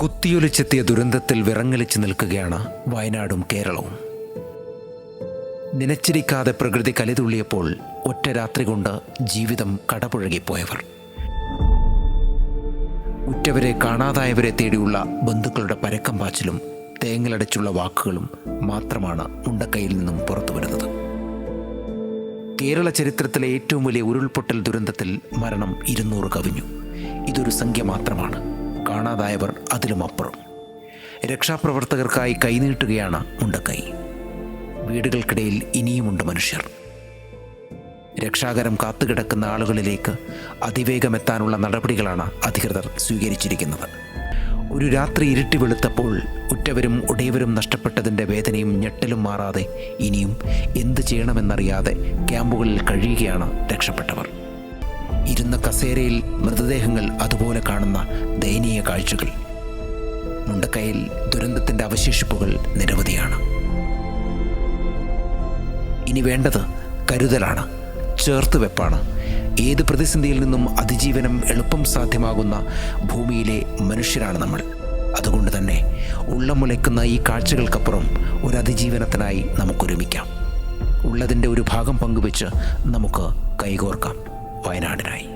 കുത്തിയൊലിച്ചെത്തിയ ദുരന്തത്തിൽ വിറങ്ങലിച്ച് നിൽക്കുകയാണ് വയനാടും കേരളവും. നനച്ചിരിക്കാതെ പ്രകൃതി കലിതുള്ളിയപ്പോൾ ഒറ്റ രാത്രി കൊണ്ട് ജീവിതം കടപുഴകിപ്പോയവർ. ഉറ്റവരെ കാണാതായവരെ തേടിയുള്ള ബന്ധുക്കളുടെ പരക്കം പാച്ചിലും തേങ്ങലടച്ചുള്ള വാക്കുകളും മാത്രമാണ് മുണ്ടക്കൈയിൽ നിന്നും പുറത്തു വരുന്നത്. കേരള ചരിത്രത്തിലെ ഏറ്റവും വലിയ ഉരുൾപൊട്ടൽ ദുരന്തത്തിൽ മരണം 200 കവിഞ്ഞു. ഇതൊരു സംഖ്യ മാത്രമാണ്. കാണാതായവർ അതിലുമപ്പുറം. രക്ഷാപ്രവർത്തകർക്കായി കൈനീട്ടുകയാണ് മുണ്ടക്കൈ. വീടുകൾക്കിടയിൽ ഇനിയുമുണ്ട് മനുഷ്യർ. രക്ഷാകരം കാത്തുകിടക്കുന്ന ആളുകളിലേക്ക് അതിവേഗമെത്താനുള്ള നടപടികളാണ് അധികൃതർ സ്വീകരിച്ചിരിക്കുന്നത്. ഒരു രാത്രി ഇരുട്ടി വെളുത്തപ്പോൾ ഉറ്റവരും ഉടയവരും നഷ്ടപ്പെട്ടതിൻ്റെ വേദനയും ഞെട്ടലും മാറാതെ ഇനിയും എന്ത് ചെയ്യണമെന്നറിയാതെ ക്യാമ്പുകളിൽ കഴിയുകയാണ് രക്ഷപ്പെട്ടവർ. ഇരുന്ന കസേരയിൽ മൃതദേഹങ്ങൾ അതുപോലെ കാണുന്ന ദയനീയ കാഴ്ചകൾ. മുണ്ടക്കൈയിൽ ദുരന്തത്തിൻ്റെ അവശേഷിപ്പുകൾ നിരവധിയാണ്. ഇനി വേണ്ടത് കരുതലാണ്, ചേർത്തുവെപ്പാണ്. ഏത് പ്രതിസന്ധിയിൽ നിന്നും അതിജീവനം എളുപ്പം സാധ്യമാകുന്ന ഭൂമിയിലെ മനുഷ്യരാണ് നമ്മൾ. അതുകൊണ്ട് തന്നെ ഉള്ളമുലയ്ക്കുന്ന ഈ കാഴ്ചകൾക്കപ്പുറം ഒരു അതിജീവനത്തിനായി നമുക്കൊരുമിക്കാം. ഉള്ളതിൻ്റെ ഒരു ഭാഗം പങ്കുവെച്ച് നമുക്ക് കൈകോർക്കാം വയനാടിനായി.